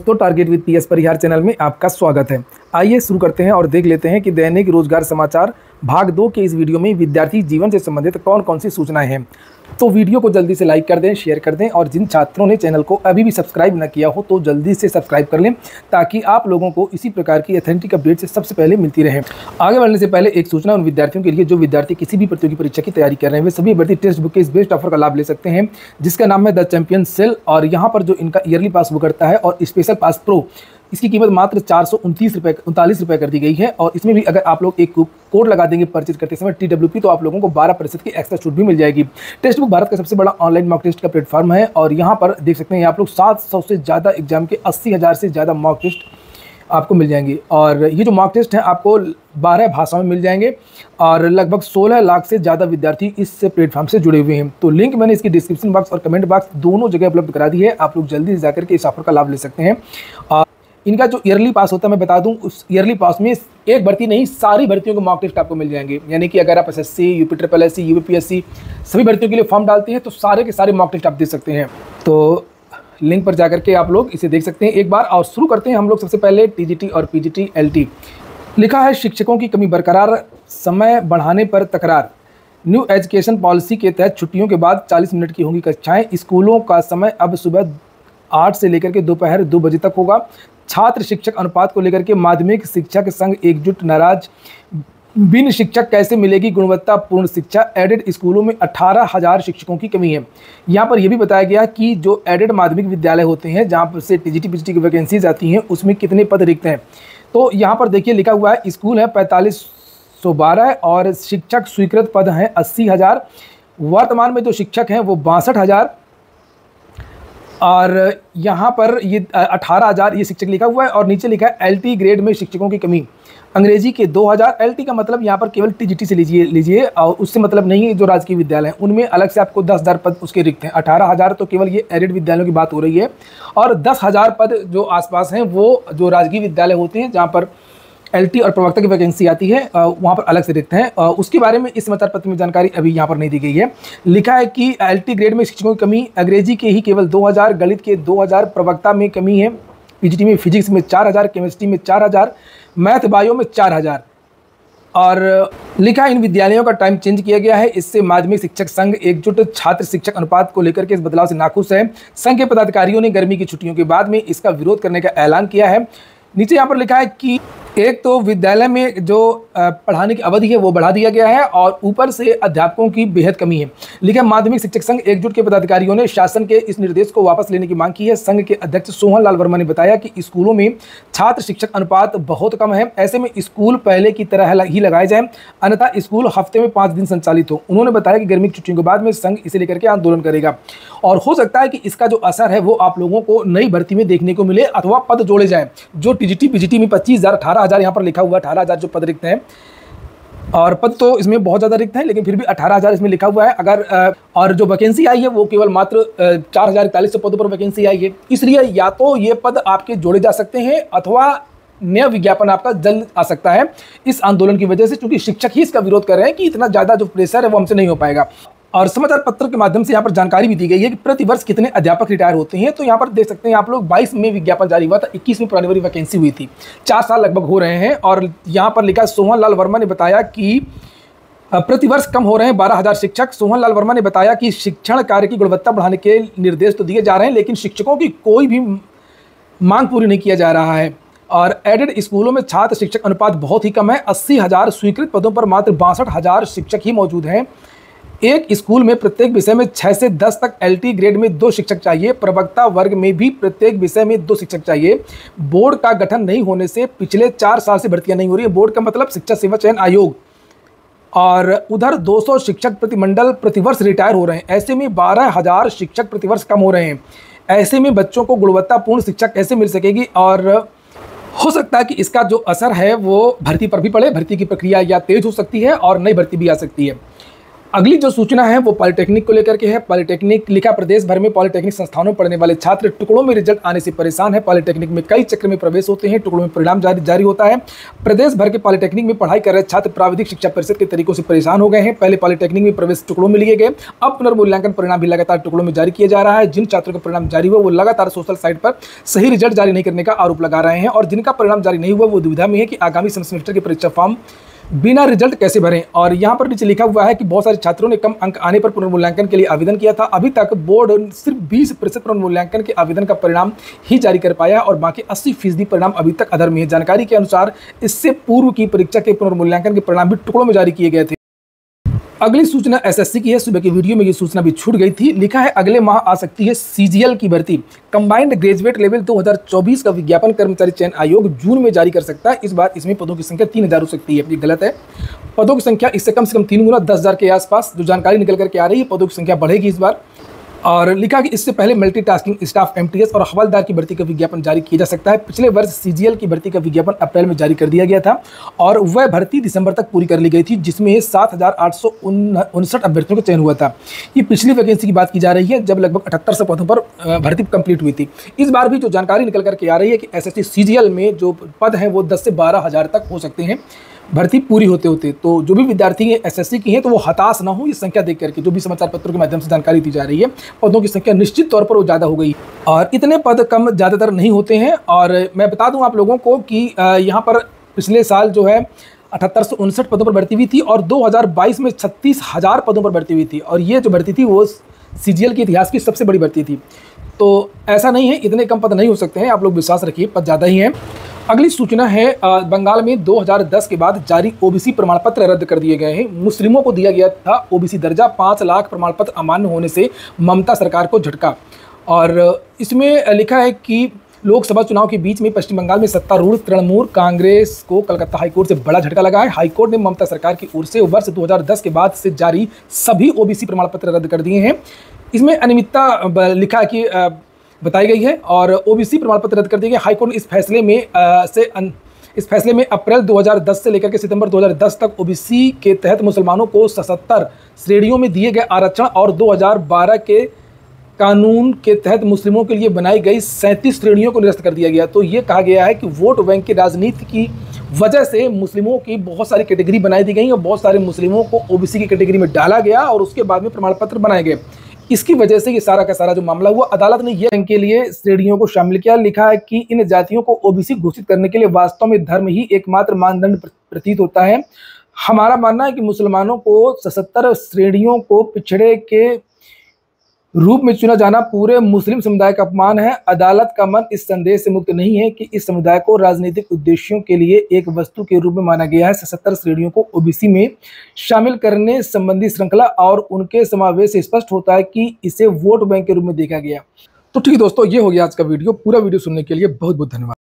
दोस्तों, target with PS Parihar channel में आपका स्वागत है। आइए शुरू करते हैं और देख लेते हैं कि दैनिक रोजगार समाचार भाग 2 के इस वीडियो में विद्यार्थी जीवन से संबंधित कौन कौन सी सूचनाएं हैं। तो वीडियो को जल्दी से लाइक कर दें, शेयर कर दें और जिन छात्रों ने चैनल को अभी भी सब्सक्राइब न किया हो तो जल्दी से सब्सक्राइब कर लें ताकि आप लोगों को इसी प्रकार की ऑथेंटिक अपडेट से सबसे पहले मिलती रहे। आगे बढ़ने से पहले एक सूचना उन विद्यार्थियों के लिए जो विद्यार्थी किसी भी प्रतियोगी परीक्षा की तैयारी कर रहे हैं। वे सभी अभ्यर्थी टेक्स्ट बुक के इस बेस्ट ऑफर का लाभ ले सकते हैं जिसका नाम है द चैंपियन सेल। और यहाँ पर जो इनका ईयरली पास बुक करता है और स्पेशल पास प्रो, इसकी कीमत मात्र 439 रुपये कर दी गई है। और इसमें भी अगर आप लोग एक कोड लगा देंगे परचेज करते समय TWP, तो आप लोगों को 12% की एक्स्ट्रा छूट भी मिल जाएगी। टेक्स्ट बुक भारत का सबसे बड़ा ऑनलाइन मॉक टेस्ट का प्लेटफॉर्म है और यहाँ पर देख सकते हैं आप लोग 700 से ज़्यादा एग्जाम के 80,000 से ज़्यादा मॉक टेस्ट आपको मिल जाएंगे। और ये जो मॉक टेस्ट है आपको 12 भाषाओं में मिल जाएंगे और लगभग 16 लाख से ज़्यादा विद्यार्थी इस प्लेटफॉर्म से जुड़े हुए हैं। तो लिंक मैंने इसकी डिस्क्रिप्शन बॉक्स और कमेंट बॉक्स दोनों जगह उपलब्ध करा दी है। आप लोग जल्दी से जाकर के इस ऑफर का लाभ ले सकते हैं। और इनका जो ईयरली पास होता है मैं बता दूं, उस ईयरली पास में एक भर्ती नहीं सारी भर्तियों के मॉक टेस्ट आपको मिल जाएंगे। यानी कि अगर आप SSC, UPSSC, UPSC सभी भर्तियों के लिए फॉर्म डालते हैं तो सारे के सारे मॉक टेस्ट आप दे सकते हैं। तो लिंक पर जाकर के आप लोग इसे देख सकते हैं एक बार। और शुरू करते हैं हम लोग सबसे पहले TGT और PGT LT। लिखा है शिक्षकों की कमी बरकरार, समय बढ़ाने पर तकरार। न्यू एजुकेशन पॉलिसी के तहत छुट्टियों के बाद 40 मिनट की होंगी कक्षाएं। स्कूलों का समय अब सुबह 8 से लेकर के दोपहर 2 बजे तक होगा। छात्र शिक्षक अनुपात को लेकर के माध्यमिक शिक्षक संघ एकजुट नाराज। बिन शिक्षक कैसे मिलेगी गुणवत्तापूर्ण शिक्षा। एडेड स्कूलों में 18,000 शिक्षकों की कमी है। यहाँ पर यह भी बताया गया कि जो एडेड माध्यमिक विद्यालय होते हैं जहाँ पर से TGT PGT की वैकेंसीज आती हैं उसमें कितने पद रिक्त हैं। तो यहाँ पर देखिए लिखा हुआ है स्कूल है 4512 और शिक्षक स्वीकृत पद हैं 80,000। वर्तमान में जो शिक्षक हैं वो 62,000 और यहाँ पर ये 18,000 ये शिक्षक लिखा हुआ है। और नीचे लिखा है LT ग्रेड में शिक्षकों की कमी। अंग्रेजी के 2000। LT का मतलब यहाँ पर केवल TGT से लीजिए और उससे मतलब नहीं है जो राजकीय विद्यालय हैं उनमें अलग से आपको 10,000 पद उसके रिक्त हैं। 18,000 तो केवल ये एडेड विद्यालयों की बात हो रही है और 10,000 पद जो आसपास हैं वो जो राजकीय विद्यालय होते हैं जहाँ पर LT और प्रवक्ता की वैकेंसी आती है वहाँ पर अलग से रिक्त हैं। उसके बारे में इस समाचार पत्र में जानकारी अभी यहाँ पर नहीं दी गई है। लिखा है कि LT ग्रेड में शिक्षकों की कमी। अंग्रेजी के ही केवल 2000, गणित के 2000, प्रवक्ता में कमी है। PGT में फिजिक्स में 4000, केमिस्ट्री में 4000, मैथ बायो में 4000। और लिखा इन विद्यालयों का टाइम चेंज किया गया है। इससे माध्यमिक शिक्षक संघ एकजुट छात्र शिक्षक अनुपात को लेकर के इस बदलाव से नाखुश है। संघ के पदाधिकारियों ने गर्मी की छुट्टियों के बाद में इसका विरोध करने का ऐलान किया है। नीचे यहाँ पर लिखा है कि एक तो विद्यालय में जो पढ़ाने की अवधि है वो बढ़ा दिया गया है और ऊपर से अध्यापकों की बेहद कमी है। लिखा माध्यमिक शिक्षक संघ एकजुट के पदाधिकारियों ने शासन के इस निर्देश को वापस लेने की मांग की है। संघ के अध्यक्ष सोहन लाल वर्मा ने बताया कि स्कूलों में छात्र शिक्षक अनुपात बहुत कम है। ऐसे में स्कूल पहले की तरह ही लगाए जाए, अन्यथा स्कूल हफ्ते में 5 दिन संचालित हो। उन्होंने बताया कि गर्मी की छुट्टियों के बाद में संघ इसे लेकर के आंदोलन करेगा और हो सकता है कि इसका जो असर है वो आप लोगों को नई भर्ती में देखने को मिले अथवा पद जोड़े जाए। जो TGT PGT में 25,000 18,000 यहाँ पर लिखा हुआ 18,000 जो पद रिक्त हैं और पद तो इसमें बहुत ज़्यादा रिक्त हैं लेकिन फिर भी 18,000 इसमें लिखा हुआ है। अगर और जो वैकेंसी आई है वो केवल मात्र 4,041 पदों पर वैकेंसी आई है। इसलिए या तो ये पद आपके जोड़े जा सकते हैं अथवा नया विज्ञापन आपका जल्द आ सकता है इस आंदोलन की वजह से, क्योंकि शिक्षक ही इसका विरोध कर रहे हैं कि इतना ज़्यादा जो प्रेशर है वो हमसे नहीं हो पाएगा। और समाचार पत्र के माध्यम से यहाँ पर जानकारी भी दी गई है कि प्रति वर्ष कितने अध्यापक रिटायर होते हैं। तो यहाँ पर देख सकते हैं आप लोग 22 में विज्ञापन जारी हुआ था, 21 में पुरानी वाली वैकेंसी हुई थी। 4 साल लगभग हो रहे हैं। और यहाँ पर लिखा सोहन लाल वर्मा ने बताया कि प्रति वर्ष कम हो रहे हैं 12,000 शिक्षक। सोहन लाल वर्मा ने बताया कि शिक्षण कार्य की गुणवत्ता बढ़ाने के निर्देश तो दिए जा रहे हैं लेकिन शिक्षकों की कोई भी मांग पूरी नहीं किया जा रहा है। और एडेड स्कूलों में छात्र शिक्षक अनुपात बहुत ही कम है। 80,000 स्वीकृत पदों पर मात्र 62,000 शिक्षक ही मौजूद हैं। एक स्कूल में प्रत्येक विषय में 6 से 10 तक LT ग्रेड में 2 शिक्षक चाहिए। प्रवक्ता वर्ग में भी प्रत्येक विषय में 2 शिक्षक चाहिए। बोर्ड का गठन नहीं होने से पिछले 4 साल से भर्तियां नहीं हो रही है। बोर्ड का मतलब शिक्षक सेवा चयन आयोग। और उधर 200 शिक्षक प्रतिमंडल प्रतिवर्ष रिटायर हो रहे हैं। ऐसे में 12,000 शिक्षक प्रतिवर्ष कम हो रहे हैं। ऐसे में बच्चों को गुणवत्तापूर्ण शिक्षा कैसे मिल सकेगी। और हो सकता है कि इसका जो असर है वो भर्ती पर भी पड़े। भर्ती की प्रक्रिया या तेज हो सकती है और नई भर्ती भी आ सकती है। अगली जो सूचना है वो पॉलिटेक्निक को लेकर के है। पॉलिटेक्निक लिखा, प्रदेश भर में पॉलिटेक्निक संस्थानों में पढ़ने वाले छात्र टुकड़ों में रिजल्ट आने से परेशान है। पॉलिटेक्निक में कई चक्र में प्रवेश होते हैं, टुकड़ों में परिणाम जारी होता है। प्रदेश भर के पॉलिटेक्निक में पढ़ाई कर रहे छात्र प्राविधिक शिक्षा परिषद के तरीकों से परेशान हो गए हैं। पहले पॉलिटेक्निक में प्रवेश टुकड़ों में लिए गए, अब पुनर्मूल्यांकन परिणाम भी लगातार टुकड़ों में जारी किया जा रहा है। जिन छात्रों का परिणाम जारी हुआ वो लगातार सोशल साइट पर सही रिजल्ट जारी नहीं करने का आरोप लगा रहे हैं, और जिनका परिणाम जारी नहीं हुआ वो दुविधा में है कि आगामी सेमेस्टर की परीक्षा फॉर्म बिना रिजल्ट कैसे भरें। और यहाँ पर नीचे लिखा हुआ है कि बहुत सारे छात्रों ने कम अंक आने पर पुनर्मूल्यांकन के लिए आवेदन किया था। अभी तक बोर्ड सिर्फ 20% पुनर्मूल्यांकन के आवेदन का परिणाम ही जारी कर पाया और बाकी 80% परिणाम अभी तक अधर में है। जानकारी के अनुसार इससे पूर्व की परीक्षा के पुनर्मूल्यांकन के परिणाम भी टुकड़ों में जारी किए गए थे। अगली सूचना एसएससी की है। सुबह की वीडियो में ये सूचना भी छूट गई थी। लिखा है अगले माह आ सकती है सीजीएल की भर्ती। कंबाइंड ग्रेजुएट लेवल 2024 का विज्ञापन कर्मचारी चयन आयोग जून में जारी कर सकता है। इस बार इसमें पदों की संख्या 3000 हो सकती है। ये गलत है, पदों की संख्या इससे कम 3 गुना 10,000 के आसपास जो जानकारी निकल करके आ रही है, पदों की संख्या बढ़ेगी इस बार। और लिखा कि इससे पहले मल्टीटास्किंग स्टाफ एमटीएस और हवलदार की भर्ती का विज्ञापन जारी किया जा सकता है। पिछले वर्ष सीजीएल की भर्ती का विज्ञापन अप्रैल में जारी कर दिया गया था और वह भर्ती दिसंबर तक पूरी कर ली गई थी, जिसमें 7,859 अभ्यर्थियों का चयन हुआ था। ये पिछली वैकेंसी की बात की जा रही है जब लगभग 7800 पदों पर भर्ती कंप्लीट हुई थी। इस बार भी जो जानकारी निकल करके आ रही है कि एसएससी सीजीएल में जो पद हैं वो 10 से 12,000 तक हो सकते हैं भर्ती पूरी होते होते। तो जो भी विद्यार्थी एसएससी की हैं तो वो हताश ना हो, ये संख्या देख करके जो भी समाचार पत्रों के माध्यम से जानकारी दी जा रही है, पदों की संख्या निश्चित तौर पर वो ज़्यादा हो गई और इतने पद कम ज़्यादातर नहीं होते हैं। और मैं बता दूं आप लोगों को कि यहाँ पर पिछले साल जो है 7859 पदों पर भर्ती हुई थी और 2022 में 36,000 पदों पर भर्ती हुई थी, और ये जो भर्ती थी वो सीजीएल के इतिहास की सबसे बड़ी भर्ती थी। तो ऐसा नहीं है, इतने कम पद नहीं हो सकते हैं, आप लोग विश्वास रखिए, पद ज़्यादा ही हैं। अगली सूचना है बंगाल में 2010 के बाद जारी ओबीसी प्रमाण पत्र रद्द कर दिए गए हैं। मुस्लिमों को दिया गया था ओबीसी दर्जा, 5 लाख प्रमाण पत्र अमान्य होने से ममता सरकार को झटका। और इसमें लिखा है कि लोकसभा चुनाव के बीच में पश्चिम बंगाल में सत्तारूढ़ तृणमूल कांग्रेस को कलकत्ता हाईकोर्ट से बड़ा झटका लगा है। हाईकोर्ट ने ममता सरकार की ओर से वर्ष 2010 के बाद से जारी सभी ओबीसी प्रमाण पत्र रद्द कर दिए हैं। इसमें अनियमितता लिखा है कि बताई गई है और ओबीसी प्रमाण पत्र रद्द कर दिए गए। हाईकोर्ट ने इस फैसले में अप्रैल 2010 से लेकर के सितंबर 2010 तक ओबीसी के तहत मुसलमानों को 77 श्रेणियों में दिए गए आरक्षण और 2012 के कानून के तहत मुस्लिमों के लिए बनाई गई 37 श्रेणियों को निरस्त कर दिया गया। तो ये कहा गया है कि वोट बैंक की राजनीति की वजह से मुस्लिमों की बहुत सारी कैटेगरी बनाई दी गई और बहुत सारे मुस्लिमों को ओबीसी की कैटेगरी में डाला गया और उसके बाद में प्रमाण पत्र बनाए गए। इसकी वजह से ये सारा का सारा जो मामला हुआ, अदालत ने ये के लिए श्रेणियों को शामिल किया। लिखा है कि इन जातियों को ओबीसी घोषित करने के लिए वास्तव में धर्म ही एकमात्र मानदंड प्रतीत होता है। हमारा मानना है कि मुसलमानों को 77 श्रेणियों को पिछड़े के रूप में चुना जाना पूरे मुस्लिम समुदाय का अपमान है। अदालत का मन इस संदेह से मुक्त नहीं है कि इस समुदाय को राजनीतिक उद्देश्यों के लिए एक वस्तु के रूप में माना गया है। 77 श्रेणियों को ओबीसी में शामिल करने संबंधी श्रृंखला और उनके समावेश से स्पष्ट होता है कि इसे वोट बैंक के रूप में देखा गया। तो ठीक है दोस्तों, ये हो गया आज का वीडियो। पूरा वीडियो सुनने के लिए बहुत बहुत धन्यवाद।